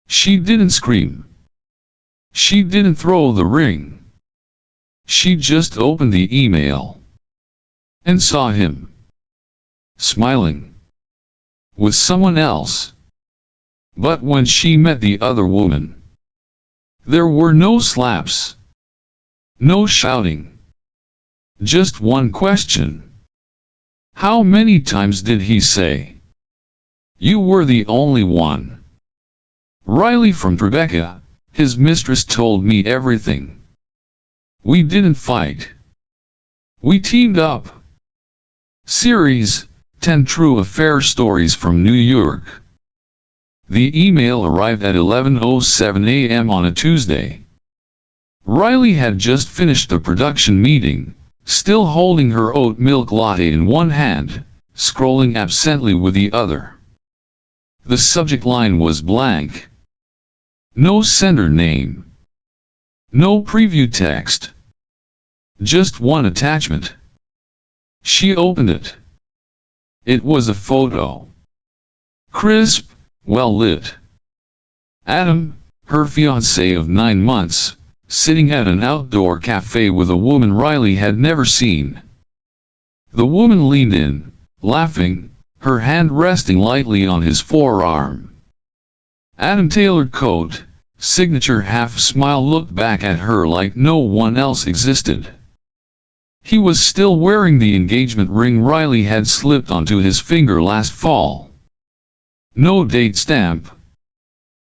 She didn't scream. She didn't throw the ring. She just opened the email and saw him smiling with someone else. But when she met the other woman, there were no slaps, no shouting. Just one question. How many times did he say, "You were the only one"? Riley from Tribeca, his mistress, told me everything. We didn't fight. We teamed up. Series 10 True Affair Stories from New York. The email arrived at 11:07 a.m. on a Tuesday. Riley had just finished a production meeting, still holding her oat milk latte in one hand, scrolling absently with the other. The subject line was blank. No sender name. No preview text. Just one attachment. She opened it. It was a photo. Crisp, well lit. Adam, her fiancé of 9 months, sitting at an outdoor cafe with a woman Riley had never seen. The woman leaned in, laughing, her hand resting lightly on his forearm. Adam, tailored coat, signature half-smile, looked back at her like no one else existed. He was still wearing the engagement ring Riley had slipped onto his finger last fall. No date stamp.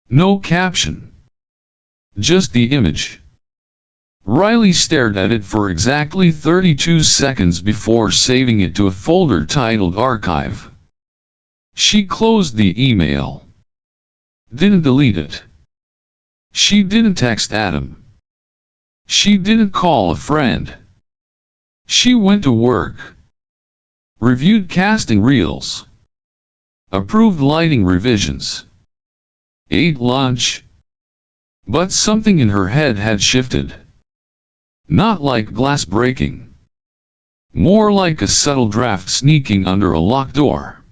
No caption. Just the image. Riley stared at it for exactly 32 seconds before saving it to a folder titled Archive. She closed the email. Didn't delete it. She didn't text Adam. She didn't call a friend. She went to work. Reviewed casting reels. Approved lighting revisions. Ate lunch. But something in her head had shifted. Not like glass breaking. More like a subtle draft sneaking under a locked door.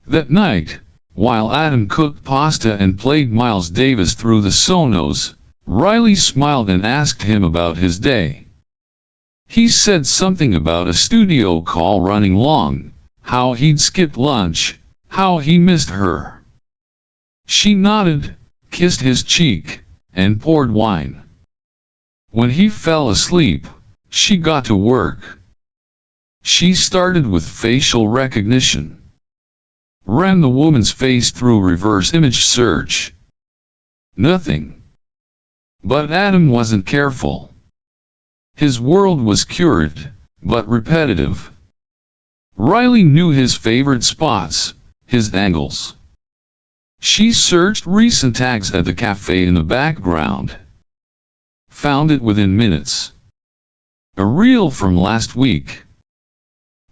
That night, while Adam cooked pasta and played Miles Davis through the Sonos, Riley smiled and asked him about his day. He said something about a studio call running long, how he'd skipped lunch, how he missed her. She nodded, kissed his cheek, and poured wine. When he fell asleep, she got to work. She started with facial recognition. Ran the woman's face through reverse image search. Nothing. But Adam wasn't careful. His world was cured, but repetitive. Riley knew his favorite spots, his angles. She searched recent tags at the cafe in the background. Found it within minutes. A reel from last week.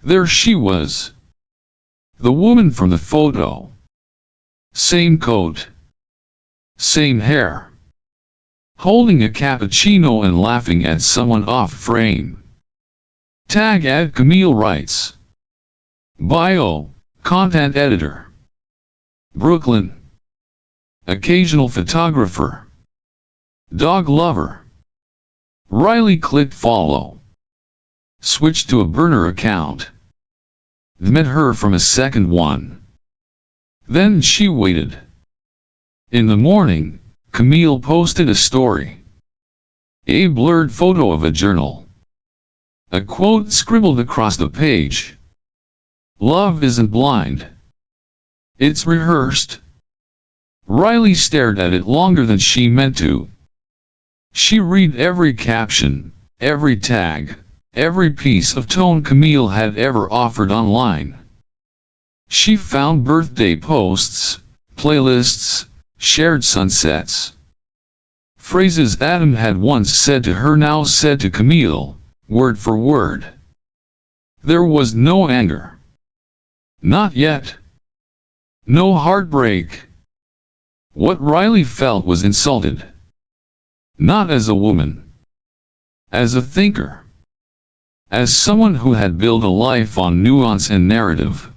There she was. The woman from the photo. Same coat. Same hair. Holding a cappuccino and laughing at someone off frame. Tag at Camille writes. Bio, content editor. Brooklyn. Occasional photographer. Dog lover. Riley clicked follow. Switched to a burner account. Met her from a second one. Then she waited. In the morning, Camille posted a story. A blurred photo of a journal. A quote scribbled across the page. Love isn't blind. It's rehearsed. Riley stared at it longer than she meant to. She read every caption, every tag, every piece of tone Camille had ever offered online. She found birthday posts, playlists, shared sunsets. Phrases Adam had once said to her now said to Camille, word for word. There was no anger. Not yet. No heartbreak. What Riley felt was insulted. Not as a woman. As a thinker. As someone who had built a life on nuance and narrative.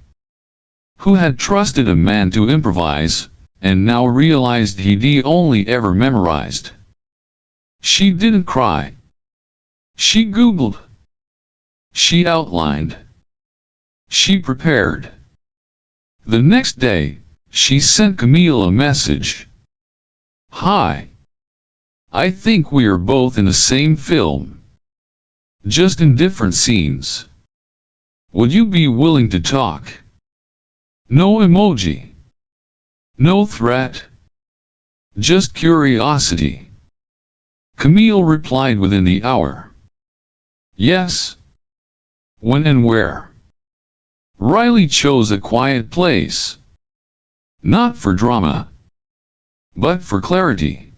Who had trusted a man to improvise, and now realized he'd only ever memorized. She didn't cry. She Googled. She outlined. She prepared. The next day, she sent Camille a message. "Hi. I think we're both in the same film. Just in different scenes. Would you be willing to talk?" No emoji. No threat. Just curiosity. Camille replied within the hour. Yes. When and where? Riley chose a quiet place. Not for drama, but for clarity.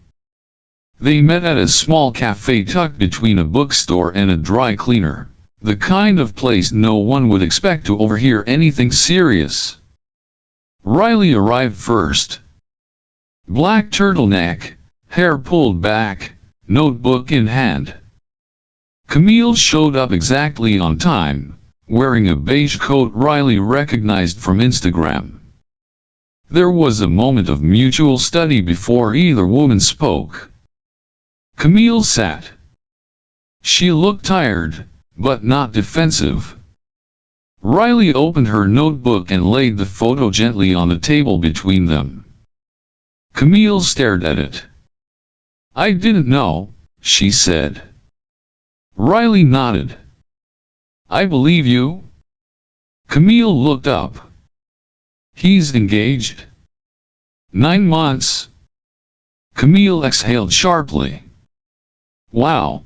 They met at a small cafe tucked between a bookstore and a dry cleaner, the kind of place no one would expect to overhear anything serious. Riley arrived first. Black turtleneck, hair pulled back, notebook in hand. Camille showed up exactly on time, wearing a beige coat Riley recognized from Instagram. There was a moment of mutual study before either woman spoke. Camille sat. She looked tired, but not defensive. Riley opened her notebook and laid the photo gently on the table between them. Camille stared at it. "I didn't know," she said. Riley nodded. "I believe you." Camille looked up. "He's engaged?" 9 months. Camille exhaled sharply. Wow.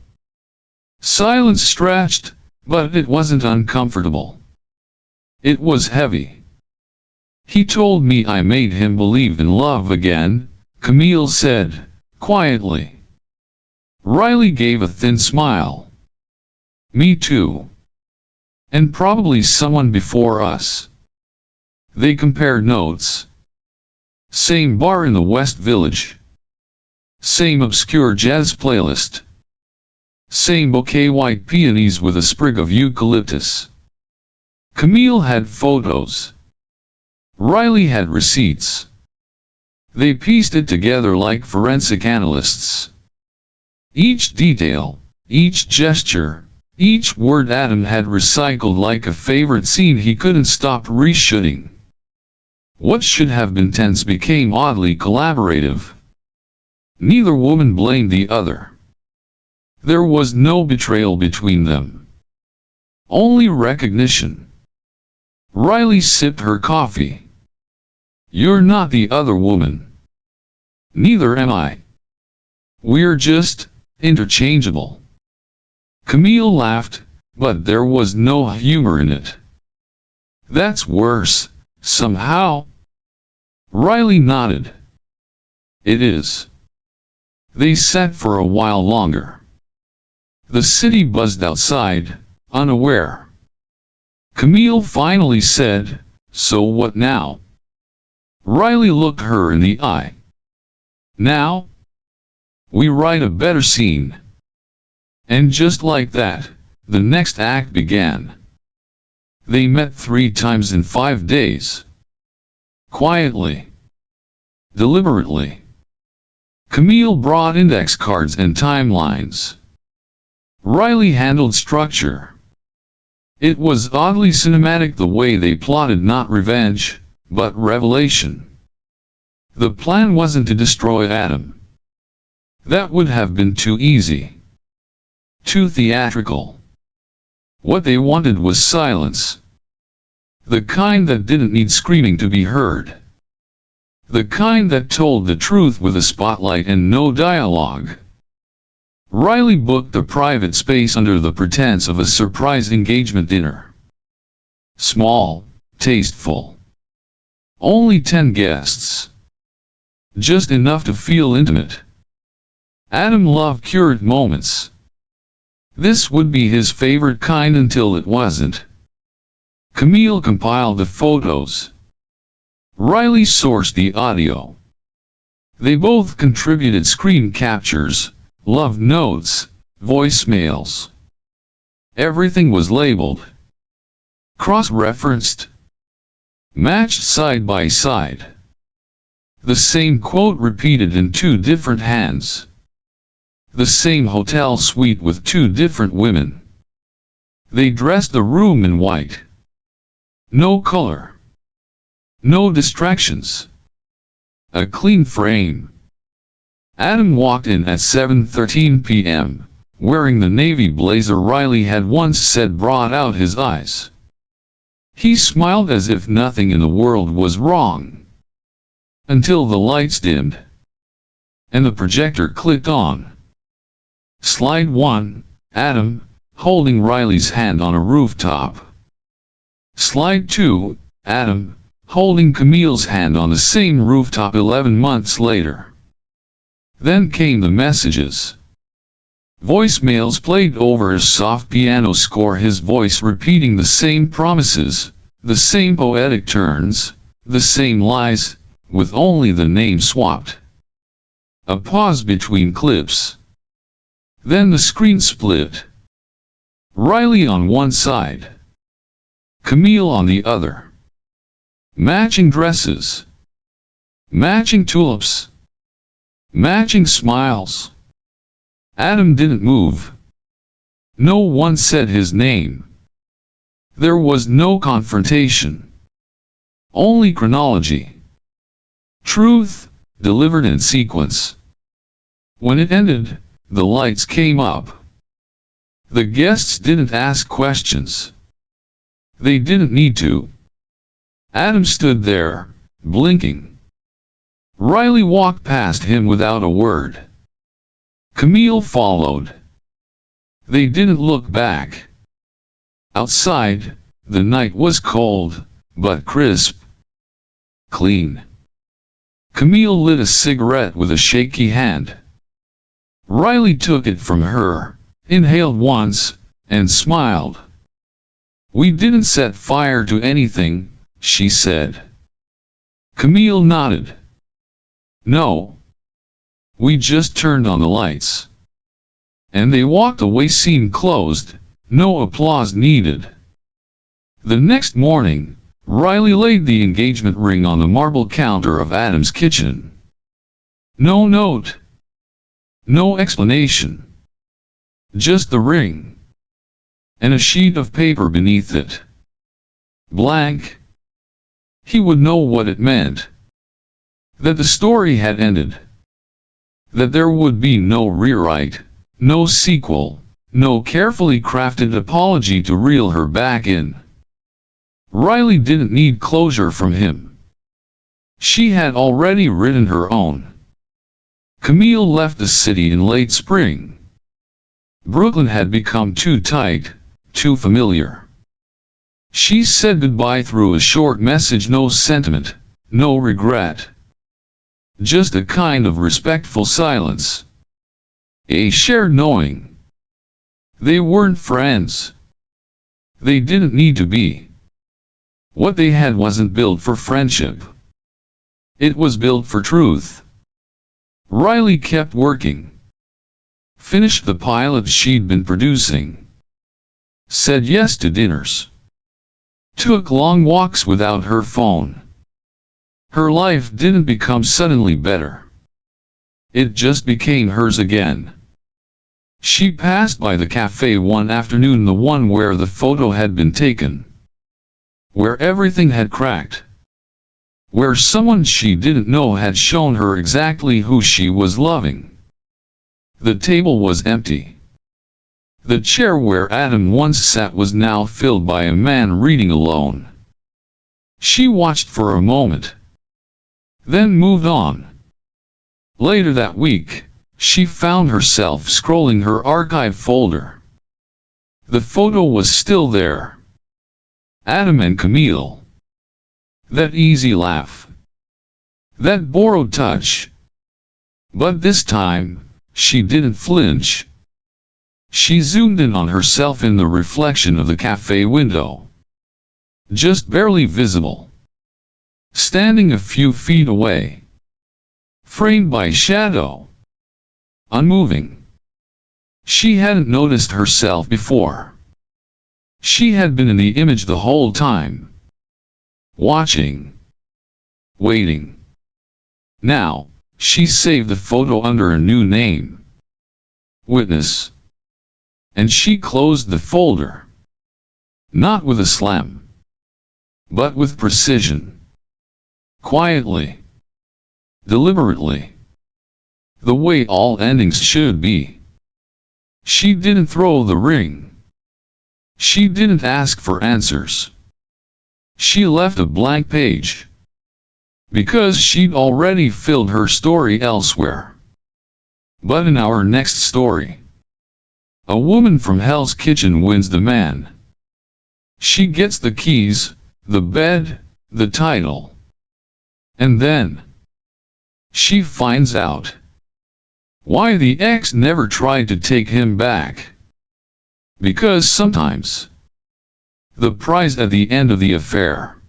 Silence stretched, but it wasn't uncomfortable. It was heavy. "He told me I made him believe in love again," Camille said, quietly. Riley gave a thin smile. "Me too. And probably someone before us." They compared notes. Same bar in the West Village. Same obscure jazz playlist. Same bouquet white peonies with a sprig of eucalyptus. Camille had photos. Riley had receipts. They pieced it together like forensic analysts. Each detail, each gesture, each word Adam had recycled like a favorite scene he couldn't stop reshooting. What should have been tense became oddly collaborative. Neither woman blamed the other. There was no betrayal between them. Only recognition. Riley sipped her coffee. "You're not the other woman. Neither am I. We're just interchangeable." Camille laughed, but there was no humor in it. "That's worse, somehow." Riley nodded. "It is." They sat for a while longer. The city buzzed outside, unaware. Camille finally said, "So what now?" Riley looked her in the eye. "Now? We write a better scene." And just like that, the next act began. They met 3 times in 5 days. Quietly. Deliberately. Camille brought index cards and timelines. Riley handled structure. It was oddly cinematic the way they plotted not revenge, but revelation. The plan wasn't to destroy Adam. That would have been too easy. Too theatrical. What they wanted was silence. The kind that didn't need screaming to be heard. The kind that told the truth with a spotlight and no dialogue. Riley booked a private space under the pretense of a surprise engagement dinner. Small, tasteful. Only 10 guests. Just enough to feel intimate. Adam loved curated moments. This would be his favorite kind until it wasn't. Camille compiled the photos. Riley sourced the audio. They both contributed screen captures, love notes, voicemails. Everything was labeled. Cross-referenced. Matched side by side. The same quote repeated in two different hands. The same hotel suite with two different women. They dressed the room in white. No color. No distractions. A clean frame. Adam walked in at 7:13 p.m., wearing the navy blazer Riley had once said brought out his eyes. He smiled as if nothing in the world was wrong. Until the lights dimmed. And the projector clicked on. Slide 1, Adam, holding Riley's hand on a rooftop. Slide 2, Adam, holding Camille's hand on the same rooftop 11 months later. Then came the messages. Voicemails played over a soft piano score, his voice repeating the same promises, the same poetic turns, the same lies, with only the name swapped. A pause between clips. Then the screen split. Riley on one side. Camille on the other. Matching dresses. Matching tulips. Matching smiles. Adam didn't move. No one said his name. There was no confrontation. Only chronology. Truth, delivered in sequence. When it ended, the lights came up. The guests didn't ask questions. They didn't need to. Adam stood there, blinking. Riley walked past him without a word. Camille followed. They didn't look back. Outside, the night was cold, but crisp. Clean. Camille lit a cigarette with a shaky hand. Riley took it from her, inhaled once, and smiled. "We didn't set fire to anything," she said. Camille nodded. "No. We just turned on the lights." And they walked away, scene closed, no applause needed. The next morning, Riley laid the engagement ring on the marble counter of Adam's kitchen. No note. No explanation. Just the ring. And a sheet of paper beneath it. Blank. He would know what it meant. That the story had ended. That there would be no rewrite, no sequel, no carefully crafted apology to reel her back in. Riley didn't need closure from him. She had already written her own. Camille left the city in late spring. Brooklyn had become too tight, too familiar. She said goodbye through a short message, no sentiment, no regret. Just a kind of respectful silence. A shared knowing. They weren't friends. They didn't need to be. What they had wasn't built for friendship. It was built for truth. Riley kept working. Finished the pilot she'd been producing. Said yes to dinners. Took long walks without her phone. Her life didn't become suddenly better. It just became hers again. She passed by the cafe one afternoon, the one where the photo had been taken. Where everything had cracked. Where someone she didn't know had shown her exactly who she was loving. The table was empty. The chair where Adam once sat was now filled by a man reading alone. She watched for a moment. Then moved on. Later that week, she found herself scrolling her archive folder. The photo was still there. Adam and Camille. That easy laugh. That borrowed touch. But this time, she didn't flinch. She zoomed in on herself in the reflection of the cafe window. Just barely visible. Standing a few feet away. Framed by shadow. Unmoving. She hadn't noticed herself before. She had been in the image the whole time. Watching. Waiting. Now, she saved the photo under a new name, Witness. And she closed the folder. Not with a slam, but with precision. Quietly. Deliberately. The way all endings should be. She didn't throw the ring. She didn't ask for answers. She left a blank page. Because she'd already filled her story elsewhere. But in our next story, a woman from Hell's Kitchen wins the man. She gets the keys, the bed, the title. And then, she finds out why the ex never tried to take him back. Because sometimes, the prize at the end of the affair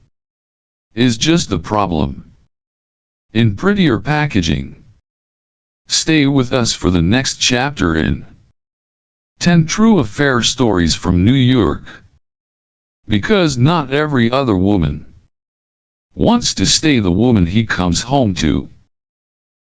is just the problem in prettier packaging. Stay with us for the next chapter in 10 True Affair Stories from New York. Because not every other woman wants to stay the woman he comes home to.